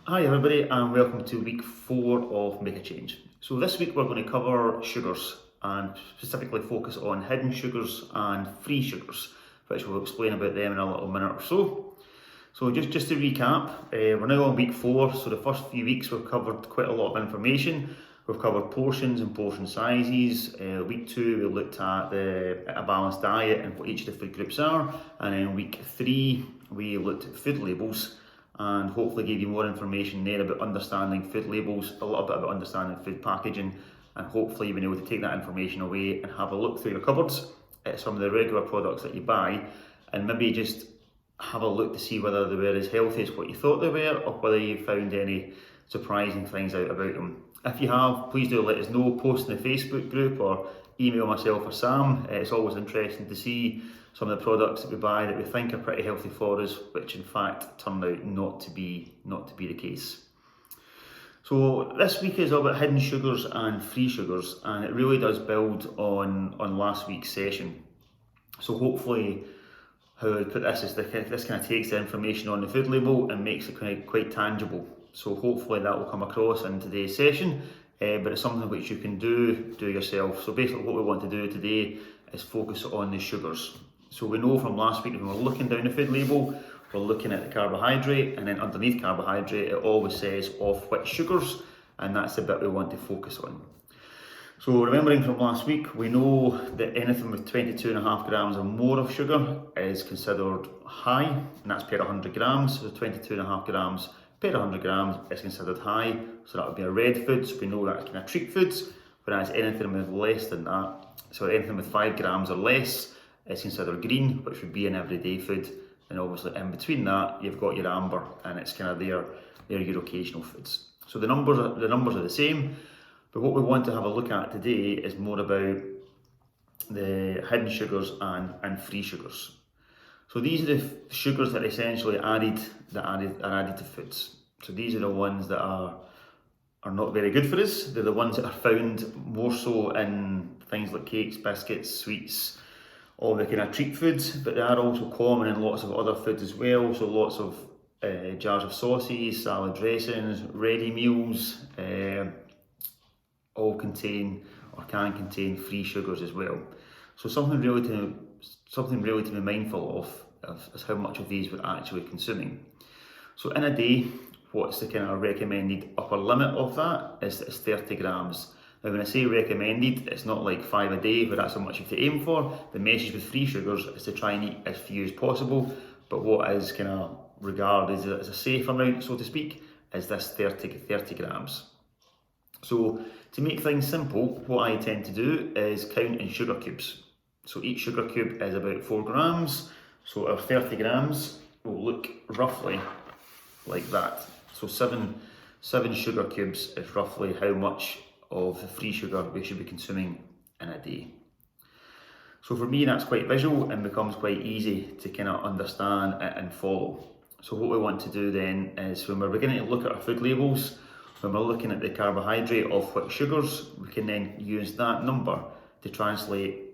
Hi everybody and welcome to week 4 of Make a Change. So this week we're going to cover sugars and specifically focus on hidden sugars and free sugars, which we'll explain about them in a little minute or so. So just to recap, we're now on week 4, so the first few weeks we've covered quite a lot of information. We've covered portions and portion sizes. Week 2 we looked at a balanced diet and what each of the food groups are, and then week 3 we looked at food labels and hopefully gave you more information there about understanding food labels, a little bit about understanding food packaging, and hopefully you've been able to take that information away and have a look through your cupboards at some of the regular products that you buy and maybe just have a look to see whether they were as healthy as what you thought they were or whether you found any surprising things out about them. If you have, please do let us know, post in the Facebook group or email myself or Sam. It's always interesting to see some of the products that we buy that we think are pretty healthy for us, which in fact turn out not to be the case. So this week is all about hidden sugars and free sugars, and it really does build on last week's session. So hopefully how I put this is this kind of takes the information on the food label and makes it quite tangible. So hopefully that will come across in today's session, but it's something which you can do yourself. So basically what we want to do today is focus on the sugars. So we know from last week when we're looking down the food label, we're looking at the carbohydrate, and then underneath carbohydrate it always says of which sugars, and that's the bit we want to focus on. So remembering from last week, we know that anything with 22.5 grams or more of sugar is considered high, and that's per 100 grams. So 22.5 grams per 100 grams is considered high, so that would be a red food, so we know that's kind of treat foods, whereas anything with less than that, so anything with 5 grams or less is considered green, which would be an everyday food, and obviously in between that you've got your amber, and it's kind of your occasional foods. So the numbers are the same, but what we want to have a look at today is more about the hidden sugars and free sugars. So these are the sugars that are essentially added to foods. So these are the ones that are not very good for us. They're the ones that are found more so in things like cakes, biscuits, sweets, all the kind of treat foods, but they are also common in lots of other foods as well. So lots of jars of sauces, salad dressings, ready meals, all contain or can contain free sugars as well. So something really to be mindful of is how much of these we're actually consuming. So in a day, what's the kind of recommended upper limit of that is 30 grams. Now when I say recommended, it's not like 5 a day, but that's how much you have to aim for. The message with free sugars is to try and eat as few as possible, but what is kind of regarded as a safe amount, so to speak, is this 30 grams. So to make things simple, what I tend to do is count in sugar cubes. So each sugar cube is about 4 grams, so our 30 grams will look roughly like that. So seven sugar cubes is roughly how much of the free sugar we should be consuming in a day. So for me that's quite visual and becomes quite easy to kind of understand and follow. So what we want to do then is when we're beginning to look at our food labels, when we're looking at the carbohydrate of which sugars, we can then use that number to translate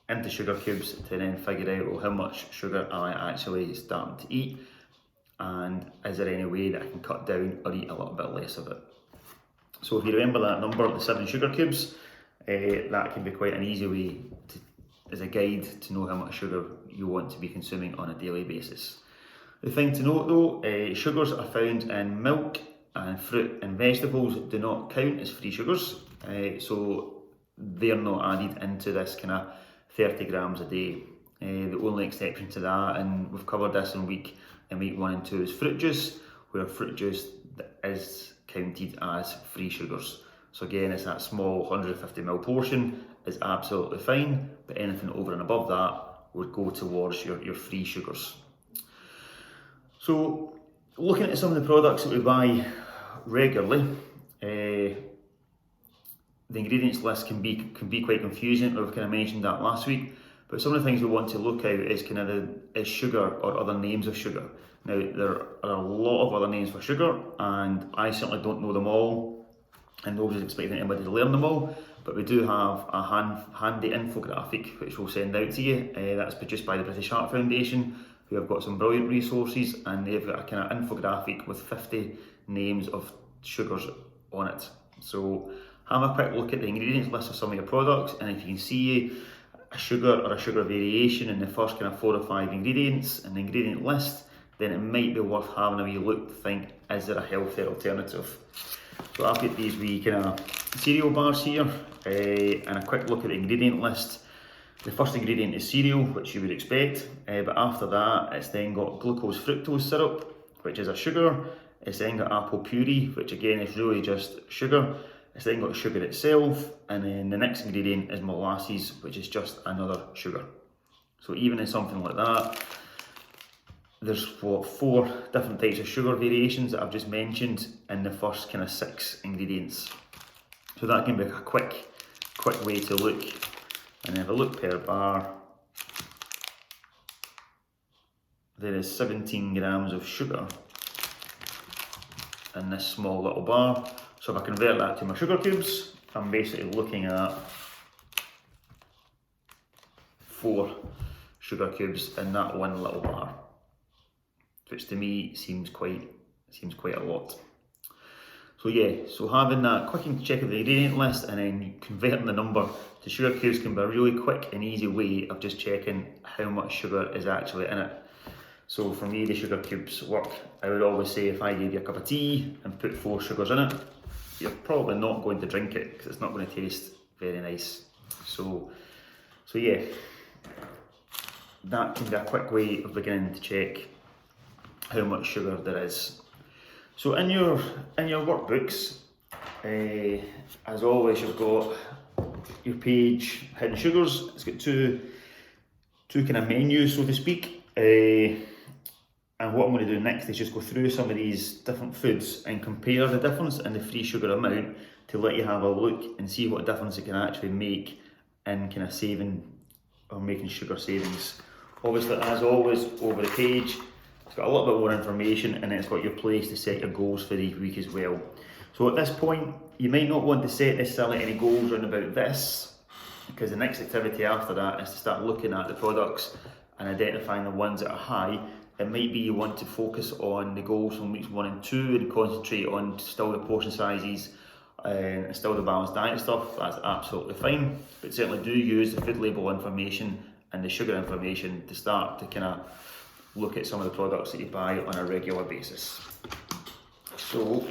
into sugar cubes to then figure out, well, how much sugar am I actually starting to eat, and is there any way that I can cut down or eat a little bit less of it. So if you remember that number, the 7 sugar cubes, that can be quite an easy way as a guide to know how much sugar you want to be consuming on a daily basis. The thing to note though, sugars are found in milk, and fruit and vegetables do not count as free sugars, so they're not added into this kind of 30 grams a day. The only exception to that, and we've covered this in week 1 and 2, is fruit juice, where fruit juice is counted as free sugars. So again, it's that small 150ml portion is absolutely fine, but anything over and above that would go towards your free sugars. So looking at some of the products that we buy regularly, the ingredients list can be quite confusing. We've kind of mentioned that last week, but some of the things we want to look at is kind of is sugar or other names of sugar. Now there are a lot of other names for sugar, and I certainly don't know them all, and nobody's expecting anybody to learn them all, but we do have a handy infographic which we'll send out to you. That's produced by the British Heart Foundation, who have got some brilliant resources, and they've got a kind of infographic with 50 names of sugars on it. So have a quick look at the ingredients list of some of your products, and if you can see a sugar or a sugar variation in the first kind of 4 or 5 ingredients in the ingredient list, then it might be worth having a wee look to think, is there a healthier alternative? So I've got these wee kind of cereal bars here, and a quick look at the ingredient list. The first ingredient is cereal, which you would expect, but after that it's then got glucose fructose syrup, which is a sugar. It's then got apple puree, which again is really just sugar. It's then got sugar itself, and then the next ingredient is molasses, which is just another sugar. So even in something like that, there's 4 different types of sugar variations that I've just mentioned in the first kind of 6 ingredients. So that can be a quick way to look. And if I look per bar, there is 17 grams of sugar in this small little bar. So if I convert that to my sugar cubes, I'm basically looking at 4 sugar cubes in that one little bar, which to me seems quite a lot. So yeah, so having that quick check of the ingredient list and then converting the number to sugar cubes can be a really quick and easy way of just checking how much sugar is actually in it. So for me, the sugar cubes work. I would always say if I gave you a cup of tea and put 4 sugars in it, you're probably not going to drink it because it's not going to taste very nice. So yeah, that can be a quick way of beginning to check how much sugar there is. So in your workbooks, as always, you've got your page hidden sugars. It's got two kind of menus, so to speak. And what I'm going to do next is just go through some of these different foods and compare the difference in the free sugar amount to let you have a look and see what difference it can actually make in kind of saving or making sugar savings. Obviously, as always, over the page, it's got a little bit more information, and then it's got your place to set your goals for each week as well. So at this point, you might not want to set necessarily any goals around about this, because the next activity after that is to start looking at the products and identifying the ones that are high. It might be you want to focus on the goals from weeks 1 and 2 and concentrate on still the portion sizes and still the balanced diet stuff. That's absolutely fine, but certainly do use the food label information and the sugar information to start to kind of look at some of the products that you buy on a regular basis. So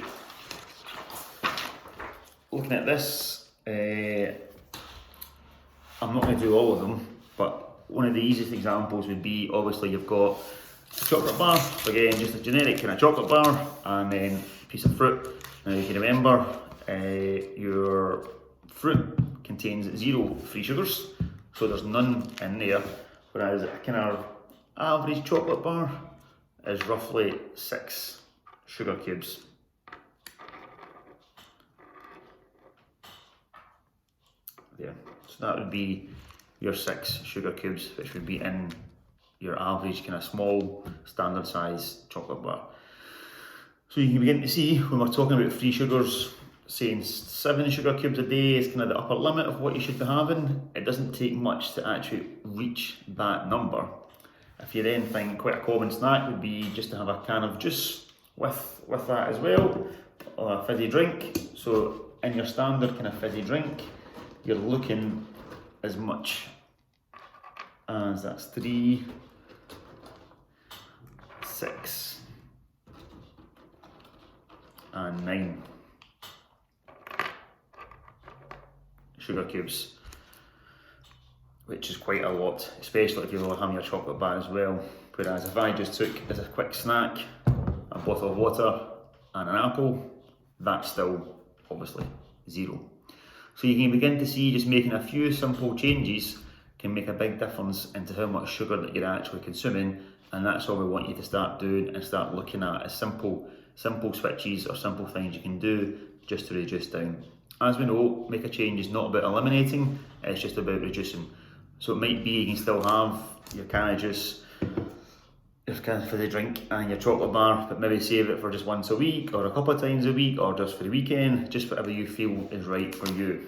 looking at this, I'm not going to do all of them, but one of the easiest examples would be, obviously you've got a chocolate bar, again just a generic kind of chocolate bar, and then a piece of fruit. Now you can remember your fruit contains 0 free sugars, so there's none in there, whereas a kind of average chocolate bar is roughly 6 sugar cubes. There, so that would be your 6 sugar cubes, which would be in your average kind of small standard size chocolate bar. So you can begin to see when we're talking about free sugars, saying 7 sugar cubes a day is kind of the upper limit of what you should be having. It doesn't take much to actually reach that number. If you then think quite a common snack would be just to have a can of juice with that as well, or a fizzy drink. So in your standard kind of fizzy drink, you're looking as much as that's 3, 6, and 9 sugar cubes, which is quite a lot, especially if you're having your chocolate bar as well. Whereas if I just took as a quick snack a bottle of water and an apple, that's still obviously 0. So you can begin to see just making a few simple changes can make a big difference into how much sugar that you're actually consuming, and that's all we want you to start doing and start looking at as simple switches or simple things you can do just to reduce down. As we know, make a change is not about eliminating, it's just about reducing. So it might be you can still have your can of juice, your can for the drink and your chocolate bar, but maybe save it for just once a week or a couple of times a week or just for the weekend, just whatever you feel is right for you.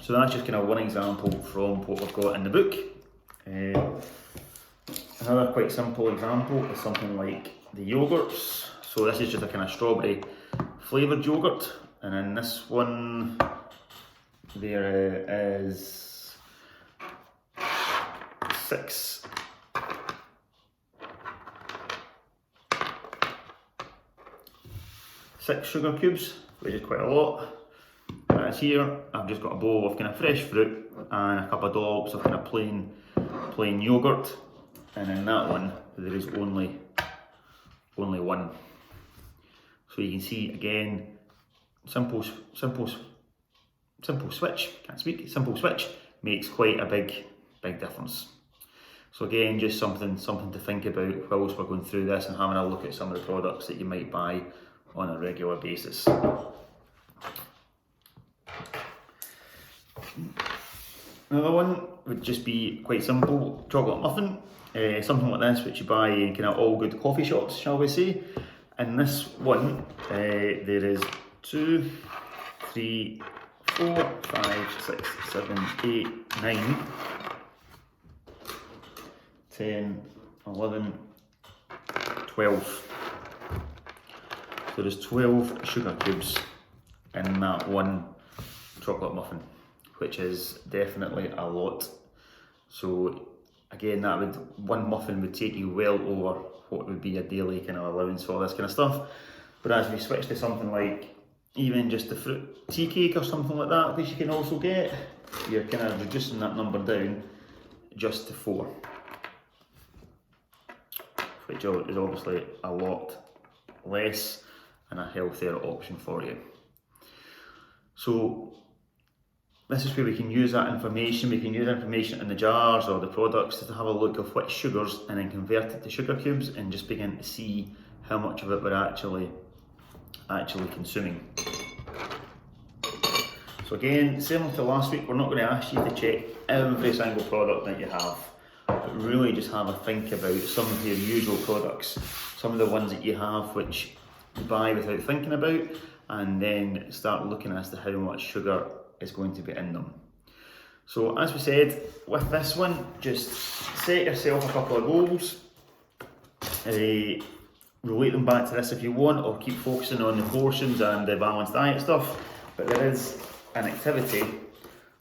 So that's just kind of one example from what we've got in the book. Another quite simple example is something like the yogurts. So this is just a kind of strawberry flavoured yogurt, and in this one there is six sugar cubes, which is quite a lot. As here, I've just got a bowl of kind of fresh fruit and a couple of dollops of kind of plain yogurt, and in that one there is only one. So you can see again, simple switch. Can't speak. Simple switch makes quite a big difference. So again, just something to think about whilst we're going through this and having a look at some of the products that you might buy on a regular basis. Another one would just be quite simple, chocolate muffin, something like this which you buy in kind of all good coffee shops, shall we say. In this one, there is 2, 3, 4, 5, 6, 7, 8, 9, 10, 11, 12. So there's 12 sugar cubes in that one chocolate muffin, which is definitely a lot. So again, one muffin would take you well over what would be a daily kind of allowance for this kind of stuff. But as we switch to something like even just the fruit tea cake or something like that, which you can also get, you're kind of reducing that number down just to 4, which is obviously a lot less and a healthier option for you. So this is where we can use that information. We can use information in the jars or the products to have a look of which sugars and then convert it to sugar cubes and just begin to see how much of it we're actually consuming. So again, similar to last week, we're not going to ask you to check every single product that you have, but really just have a think about some of your usual products, some of the ones that you have which you buy without thinking about, and then start looking as to how much sugar is going to be in them. So as we said, with this one, just set yourself a couple of goals, relate them back to this if you want, or keep focusing on the portions and the balanced diet stuff. But there is an activity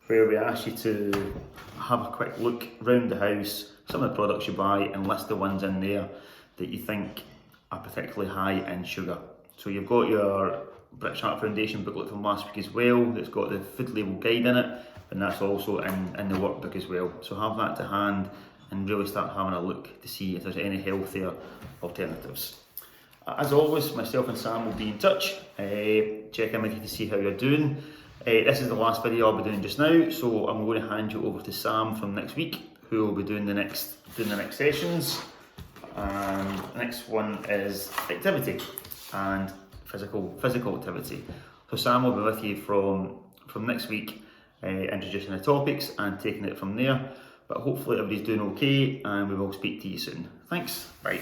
where we ask you to have a quick look around the house, some of the products you buy, and list the ones in there that you think are particularly high in sugar. So you've got your British Heart Foundation booklet from last week as well, that's got the food label guide in it, and that's also in the workbook as well. So have that to hand and really start having a look to see if there's any healthier alternatives. As always, myself and Sam will be in touch, check in with you to see how you're doing. This is the last video I'll be doing just now, so I'm going to hand you over to Sam from next week, who will be doing the next sessions. And the next one is activity and physical activity. So Sam will be with you from next week, introducing the topics and taking it from there. But hopefully everybody's doing okay, and we will speak to you soon. Thanks, bye.